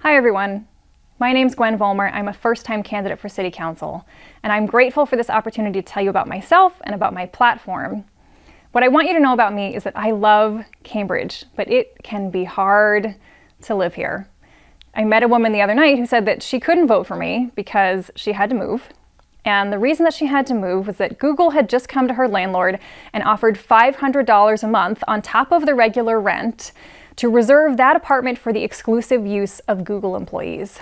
Hi everyone, my name's Gwen Volmar. I'm a first-time candidate for City Council, and I'm grateful for this opportunity to tell you about myself and about my platform. What I want you to know about me is that I love Cambridge, but it can be hard to live here. I met a woman the other night who said that she couldn't vote for me because she had to move. And the reason that she had to move was that Google had just come to her landlord and offered $500 a month on top of the regular rent to reserve that apartment for the exclusive use of Google employees.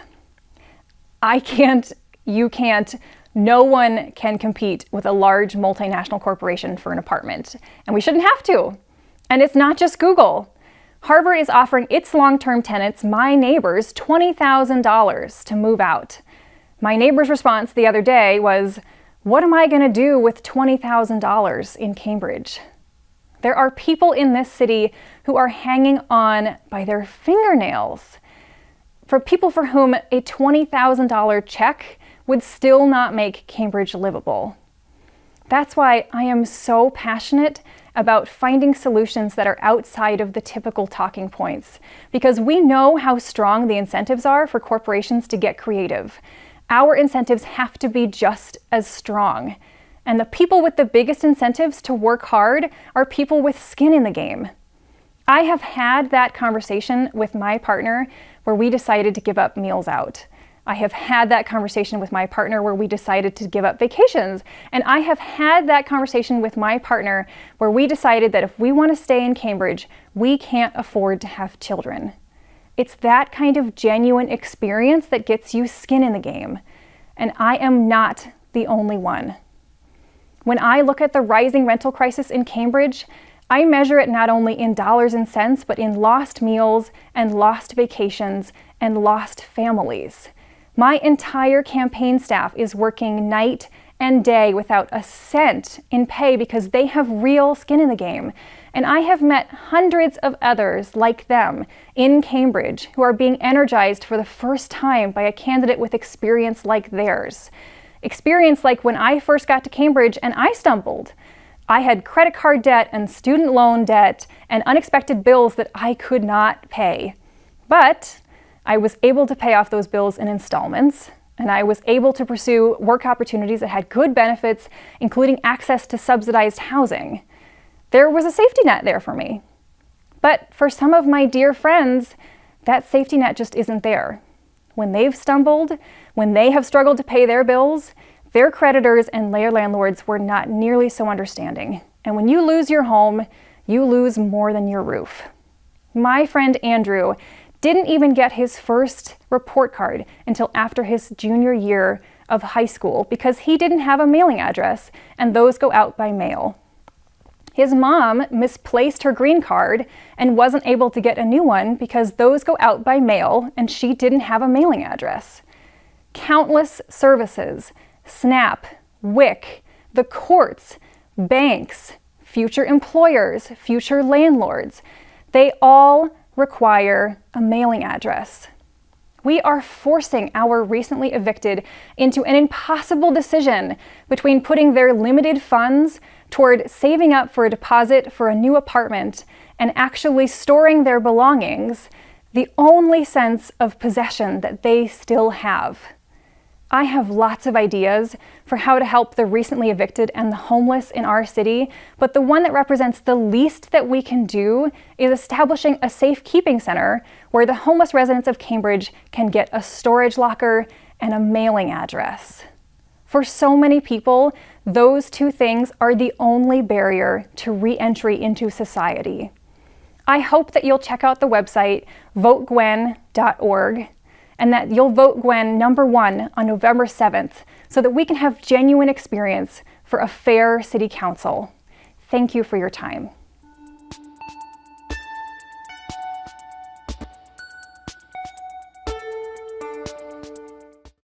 I can't, you can't, no one can compete with a large multinational corporation for an apartment. And we shouldn't have to. And it's not just Google. Harvard is offering its long-term tenants, my neighbors, $20,000 to move out. My neighbor's response the other day was, "What am I going to do with $20,000 in Cambridge?" There are people in this city who are hanging on by their fingernails. For people for whom a $20,000 check would still not make Cambridge livable. That's why I am so passionate about finding solutions that are outside of the typical talking points, because we know how strong the incentives are for corporations to get creative. Our incentives have to be just as strong. And the people with the biggest incentives to work hard are people with skin in the game. I have had that conversation with my partner where we decided to give up meals out. I have had that conversation with my partner where we decided to give up vacations. And I have had that conversation with my partner where we decided that if we want to stay in Cambridge, we can't afford to have children. It's that kind of genuine experience that gets you skin in the game. And I am not the only one. When I look at the rising rental crisis in Cambridge, I measure it not only in dollars and cents, but in lost meals and lost vacations and lost families. My entire campaign staff is working night and day without a cent in pay because they have real skin in the game. And I have met hundreds of others like them in Cambridge who are being energized for the first time by a candidate with experience like theirs. Experience like when I first got to Cambridge and I stumbled. I had credit card debt and student loan debt and unexpected bills that I could not pay. But I was able to pay off those bills in installments, and I was able to pursue work opportunities that had good benefits, including access to subsidized housing. There was a safety net there for me. But for some of my dear friends, that safety net just isn't there. When they've stumbled, when they have struggled to pay their bills, their creditors and their landlords were not nearly so understanding. And when you lose your home, you lose more than your roof. My friend Andrew didn't even get his first report card until after his junior year of high school because he didn't have a mailing address, and those go out by mail. His mom misplaced her green card and wasn't able to get a new one because those go out by mail and she didn't have a mailing address. Countless services, SNAP, WIC, the courts, banks, future employers, future landlords, they all require a mailing address. We are forcing our recently evicted into an impossible decision between putting their limited funds toward saving up for a deposit for a new apartment and actually storing their belongings, the only sense of possession that they still have. I have lots of ideas for how to help the recently evicted and the homeless in our city, but the one that represents the least that we can do is establishing a safekeeping center where the homeless residents of Cambridge can get a storage locker and a mailing address. For so many people, those two things are the only barrier to re-entry into society. I hope that you'll check out the website votegwen.org and that you'll vote Gwen #1 on November 7th so that we can have genuine experience for a fair city council. Thank you for your time.